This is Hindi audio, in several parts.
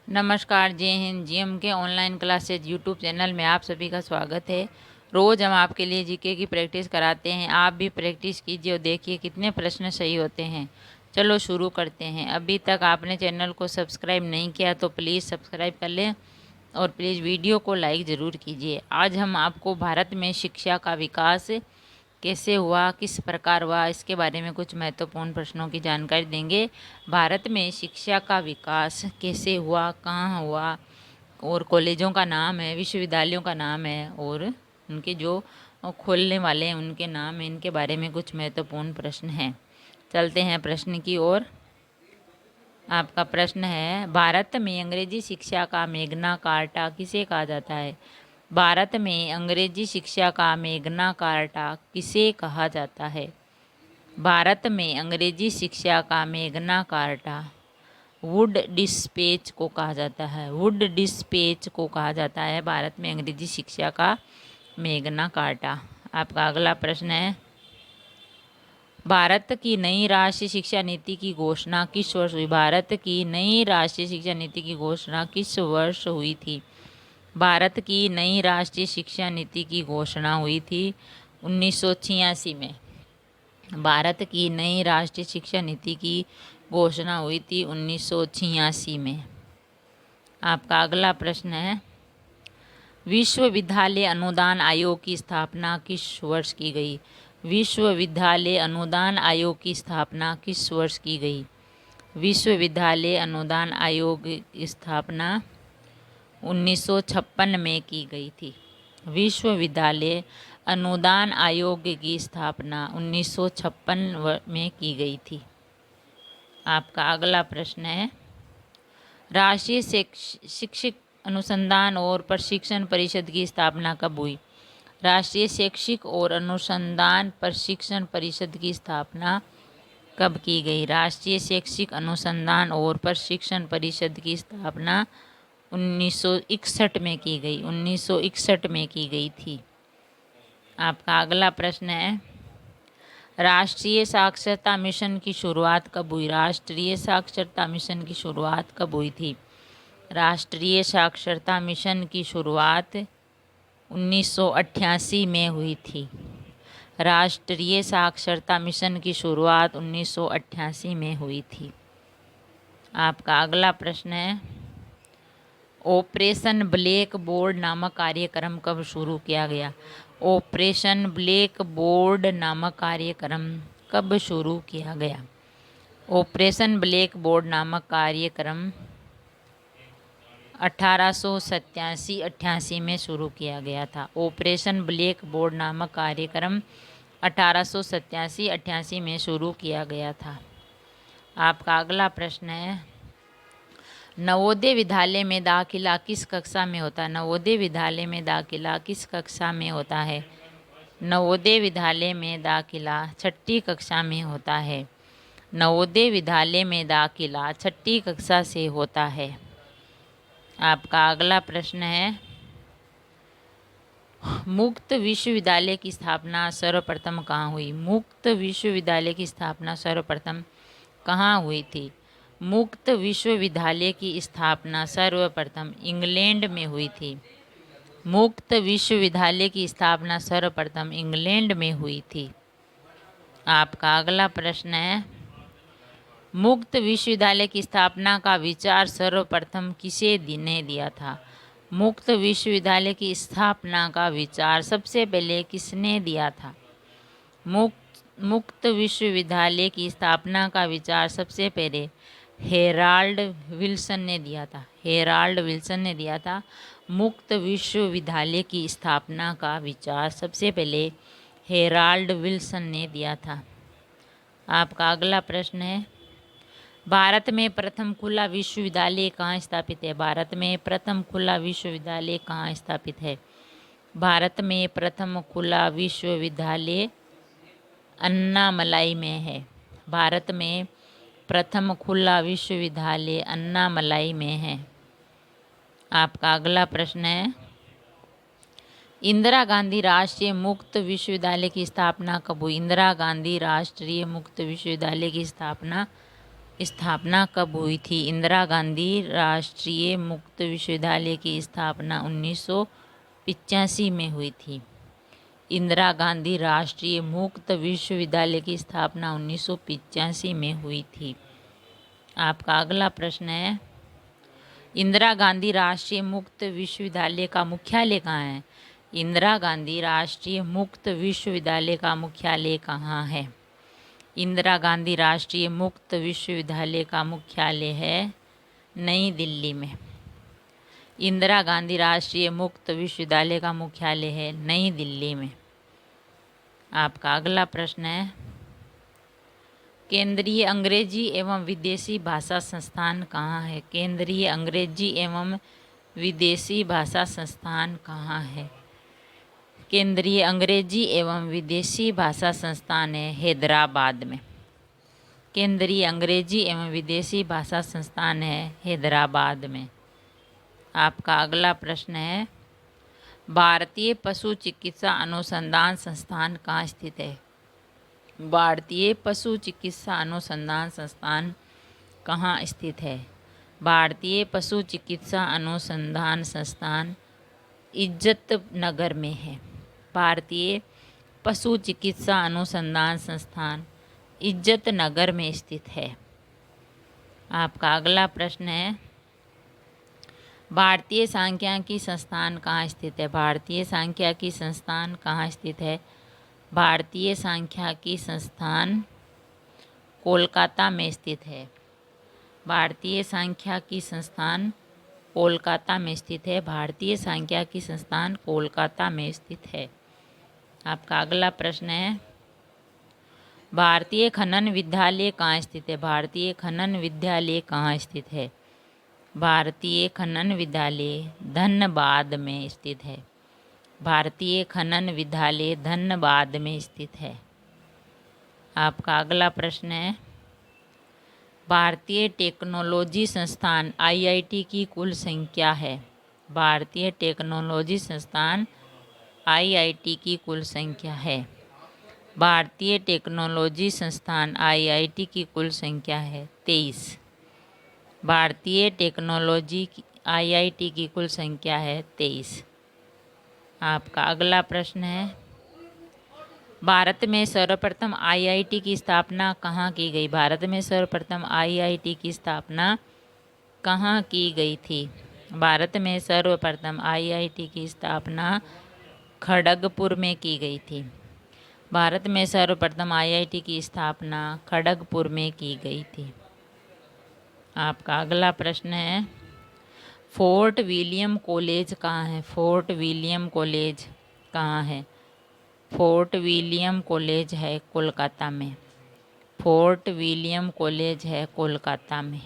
नमस्कार, जय हिंद। जीएम के ऑनलाइन क्लासेज यूट्यूब चैनल में आप सभी का स्वागत है। रोज़ हम आपके लिए जीके की प्रैक्टिस कराते हैं। आप भी प्रैक्टिस कीजिए और देखिए कितने प्रश्न सही होते हैं। चलो शुरू करते हैं। अभी तक आपने चैनल को सब्सक्राइब नहीं किया तो प्लीज़ सब्सक्राइब कर लें और प्लीज़ वीडियो को लाइक ज़रूर कीजिए। आज हम आपको भारत में शिक्षा का विकास कैसे हुआ, किस प्रकार हुआ, इसके बारे में कुछ महत्वपूर्ण प्रश्नों की जानकारी देंगे। भारत में शिक्षा का विकास कैसे हुआ, कहाँ हुआ, और कॉलेजों का नाम है, विश्वविद्यालयों का नाम है, और उनके जो खोलने वाले हैं उनके नाम है। इनके बारे में कुछ महत्वपूर्ण प्रश्न हैं। चलते हैं प्रश्न की ओर। आपका प्रश्न है, भारत में अंग्रेजी शिक्षा का मैग्ना कार्टा किसे कहा जाता है? भारत में अंग्रेजी शिक्षा का मैग्ना कार्टा किसे कहा जाता है? भारत में अंग्रेजी शिक्षा का मैग्ना कार्टा वुड डिस्पेच को कहा जाता है। वुड डिस्पेच को कहा जाता है भारत में अंग्रेजी शिक्षा का मैग्ना कार्टा। आपका अगला प्रश्न है, भारत की नई राष्ट्रीय शिक्षा नीति की घोषणा किस वर्ष हुई? भारत की नई राष्ट्रीय शिक्षा नीति की घोषणा किस वर्ष हुई थी? भारत की नई राष्ट्रीय शिक्षा नीति की घोषणा हुई थी 1986 में। भारत की नई राष्ट्रीय शिक्षा नीति की घोषणा हुई थी 1986 में। आपका अगला प्रश्न है, विश्वविद्यालय अनुदान आयोग की स्थापना किस वर्ष की गई? विश्वविद्यालय अनुदान आयोग की स्थापना किस वर्ष की गई? विश्वविद्यालय अनुदान आयोग की स्थापना 1956 में की गई थी। विश्वविद्यालय अनुदान आयोग की स्थापना 1956 में की गई थी। आपका अगला प्रश्न है, राष्ट्रीय शैक्षिक अनुसंधान और प्रशिक्षण परिषद की स्थापना कब हुई? राष्ट्रीय शैक्षिक और अनुसंधान प्रशिक्षण परिषद की स्थापना कब की गई? राष्ट्रीय शैक्षिक अनुसंधान और प्रशिक्षण परिषद की स्थापना 1961 में की गई। 1961 में की गई थी। आपका अगला प्रश्न है, राष्ट्रीय साक्षरता मिशन की शुरुआत कब हुई? राष्ट्रीय साक्षरता मिशन की शुरुआत कब हुई थी? राष्ट्रीय साक्षरता मिशन की शुरुआत 1988 में हुई थी। राष्ट्रीय साक्षरता मिशन की शुरुआत 1988 में हुई थी। आपका अगला प्रश्न है, ऑपरेशन ब्लैक बोर्ड नामक कार्यक्रम कब शुरू किया गया? ऑपरेशन ब्लैक बोर्ड नामक कार्यक्रम कब शुरू किया गया? ऑपरेशन ब्लैक बोर्ड नामक कार्यक्रम 1887-88 में शुरू किया गया था। ऑपरेशन ब्लैक बोर्ड नामक कार्यक्रम 1887-88 में शुरू किया गया था। आपका अगला प्रश्न है, नवोदय विद्यालय में दाखिला किस कक्षा में होता है? नवोदय विद्यालय में दाखिला किस कक्षा में होता है? नवोदय विद्यालय में दाखिला छठी कक्षा में होता है। नवोदय विद्यालय में दाखिला छठी कक्षा से होता है। आपका अगला प्रश्न है, मुक्त विश्वविद्यालय की स्थापना सर्वप्रथम कहाँ हुई? मुक्त विश्वविद्यालय की स्थापना सर्वप्रथम कहाँ हुई थी? मुक्त विश्वविद्यालय की स्थापना सर्वप्रथम इंग्लैंड में हुई थी। मुक्त विश्वविद्यालय की स्थापना सर्वप्रथम इंग्लैंड में हुई थी। आपका अगला प्रश्न है, मुक्त विश्वविद्यालय की स्थापना का विचार सर्वप्रथम किसे ने दिया था? मुक्त विश्वविद्यालय की स्थापना का विचार सबसे पहले किसने दिया था? मुक्त विश्वविद्यालय की स्थापना का विचार सबसे पहले हेराल्ड विल्सन ने दिया था। हेराल्ड विल्सन ने दिया था। मुक्त विश्वविद्यालय की स्थापना का विचार सबसे पहले हेराल्ड विल्सन ने दिया था। आपका अगला प्रश्न है, भारत में प्रथम खुला विश्वविद्यालय कहाँ स्थापित है? भारत में प्रथम खुला विश्वविद्यालय कहाँ स्थापित है? भारत में प्रथम खुला विश्वविद्यालय अन्नामलाई में है। भारत में प्रथम खुला विश्वविद्यालय अन्नामलाई में है। आपका अगला प्रश्न है, इंदिरा गांधी राष्ट्रीय मुक्त विश्वविद्यालय की स्थापना कब हुई? इंदिरा गांधी राष्ट्रीय मुक्त विश्वविद्यालय की स्थापना स्थापना कब हुई थी? इंदिरा गांधी राष्ट्रीय मुक्त विश्वविद्यालय की स्थापना 1985 में हुई थी। इंदिरा गांधी राष्ट्रीय मुक्त विश्वविद्यालय की स्थापना 1985 में हुई थी। आपका अगला प्रश्न है, इंदिरा गांधी राष्ट्रीय मुक्त विश्वविद्यालय का मुख्यालय कहाँ है? इंदिरा गांधी राष्ट्रीय मुक्त विश्वविद्यालय का मुख्यालय कहाँ है? इंदिरा गांधी राष्ट्रीय मुक्त विश्वविद्यालय का मुख्यालय है नई दिल्ली में। इंदिरा गांधी राष्ट्रीय मुक्त विश्वविद्यालय का मुख्यालय है नई दिल्ली में। आपका अगला प्रश्न है, केंद्रीय अंग्रेजी एवं विदेशी भाषा संस्थान कहाँ है? केंद्रीय अंग्रेजी एवं विदेशी भाषा संस्थान कहाँ है? केंद्रीय अंग्रेजी एवं विदेशी भाषा संस्थान है हैदराबाद में। केंद्रीय अंग्रेजी एवं विदेशी भाषा संस्थान है हैदराबाद में। आपका अगला प्रश्न है, भारतीय पशु चिकित्सा अनुसंधान संस्थान कहाँ स्थित है? भारतीय पशु चिकित्सा अनुसंधान संस्थान कहाँ स्थित है? भारतीय पशु चिकित्सा अनुसंधान संस्थान इज्जत नगर में है। भारतीय पशु चिकित्सा अनुसंधान संस्थान इज्जत नगर में स्थित है। आपका अगला प्रश्न है, भारतीय सांख्यिकी संस्थान कहाँ स्थित है? भारतीय सांख्यिकी संस्थान कहाँ स्थित है? भारतीय सांख्यिकी संस्थान कोलकाता में स्थित है। भारतीय सांख्यिकी संस्थान कोलकाता में स्थित है। भारतीय सांख्यिकी संस्थान कोलकाता में स्थित है। आपका अगला प्रश्न है, भारतीय खनन विद्यालय कहाँ स्थित है? भारतीय खनन विद्यालय कहाँ स्थित है? भारतीय खनन विद्यालय धनबाद में स्थित है। भारतीय खनन विद्यालय धनबाद में स्थित है। आपका अगला प्रश्न है, भारतीय टेक्नोलॉजी संस्थान IIT की कुल संख्या है? भारतीय टेक्नोलॉजी संस्थान IIT की कुल संख्या है। भारतीय टेक्नोलॉजी संस्थान IIT की कुल संख्या है 23। भारतीय टेक्नोलॉजी IIT की कुल संख्या है 23। आपका अगला प्रश्न है, भारत में सर्वप्रथम IIT की स्थापना कहाँ की गई? भारत में सर्वप्रथम IIT की स्थापना कहाँ की गई थी? भारत में सर्वप्रथम IIT की स्थापना खड़गपुर में की गई थी। भारत में सर्वप्रथम IIT की स्थापना खड़गपुर में की गई थी। आपका अगला प्रश्न है, फोर्ट विलियम कॉलेज कहाँ है? फोर्ट विलियम कॉलेज कहाँ है? फोर्ट विलियम कॉलेज है कोलकाता में। फोर्ट विलियम कॉलेज है कोलकाता में।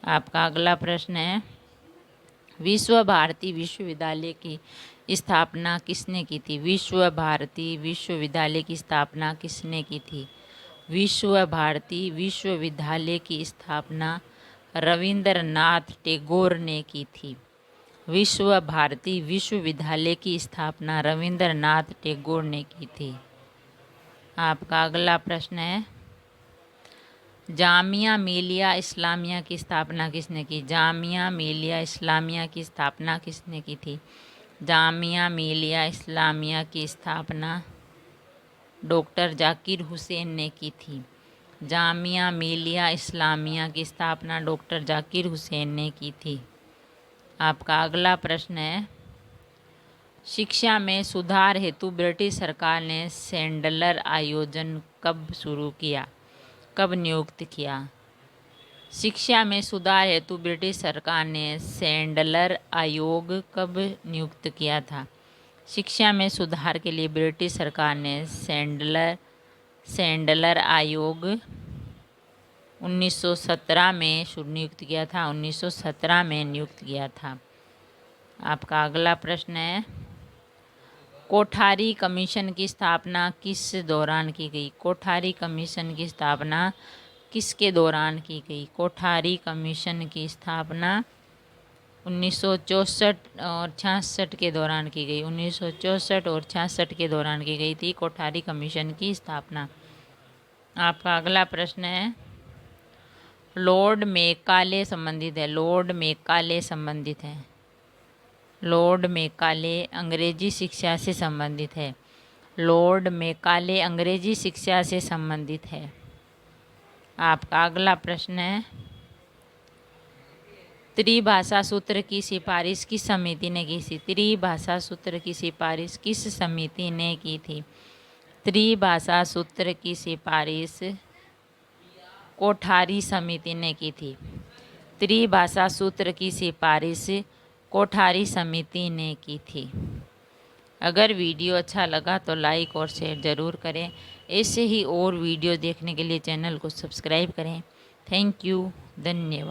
आपका अगला प्रश्न है, विश्व भारती विश्वविद्यालय की स्थापना किसने की थी? विश्व भारती विश्वविद्यालय की स्थापना किसने की थी? विश्व भारती विश्वविद्यालय की स्थापना रविंद्रनाथ टैगोर ने की थी। विश्व भारती विश्वविद्यालय की स्थापना रविंद्रनाथ टैगोर ने की थी। आपका अगला प्रश्न है, जामिया मिलिया इस्लामिया की स्थापना किसने की? जामिया मिलिया इस्लामिया की स्थापना किसने की थी? जामिया मिलिया इस्लामिया की स्थापना डॉक्टर जाकिर हुसैन ने की थी। जामिया मिलिया इस्लामिया की स्थापना डॉक्टर जाकिर हुसैन ने की थी। आपका अगला प्रश्न है, शिक्षा में सुधार हेतु ब्रिटिश सरकार ने सैंडलर आयोजन कब शुरू किया? कब नियुक्त किया? शिक्षा में सुधार हेतु ब्रिटिश सरकार ने सैंडलर आयोग कब नियुक्त किया था? शिक्षा में सुधार के लिए ब्रिटिश सरकार ने सैंडलर आयोग 1917 में नियुक्त किया था। 1917 में नियुक्त किया था। आपका अगला प्रश्न है, कोठारी कमीशन की स्थापना किस दौरान की गई? कोठारी कमीशन की स्थापना किसके दौरान की गई? कोठारी कमीशन की स्थापना 1964 और 66 के दौरान की गई। 1964 और 66 के दौरान की गई थी कोठारी कमीशन की स्थापना। आपका अगला प्रश्न है, लॉर्ड मेकाले संबंधित है, लॉर्ड मेकाले संबंधित है। लॉर्ड मेकाले अंग्रेजी शिक्षा से संबंधित है। लॉर्ड मेकाले अंग्रेजी शिक्षा से संबंधित है। आपका अगला प्रश्न है, त्रिभाषा सूत्र की सिफारिश किस समिति ने की थी? त्रिभाषा सूत्र की सिफारिश किस समिति ने की थी? त्रिभाषा सूत्र की सिफारिश कोठारी समिति ने की थी। त्रिभाषा सूत्र की सिफारिश कोठारी समिति ने की थी। अगर वीडियो अच्छा लगा तो लाइक और शेयर ज़रूर करें। ऐसे ही और वीडियो देखने के लिए चैनल को सब्सक्राइब करें। थैंक यू, धन्यवाद।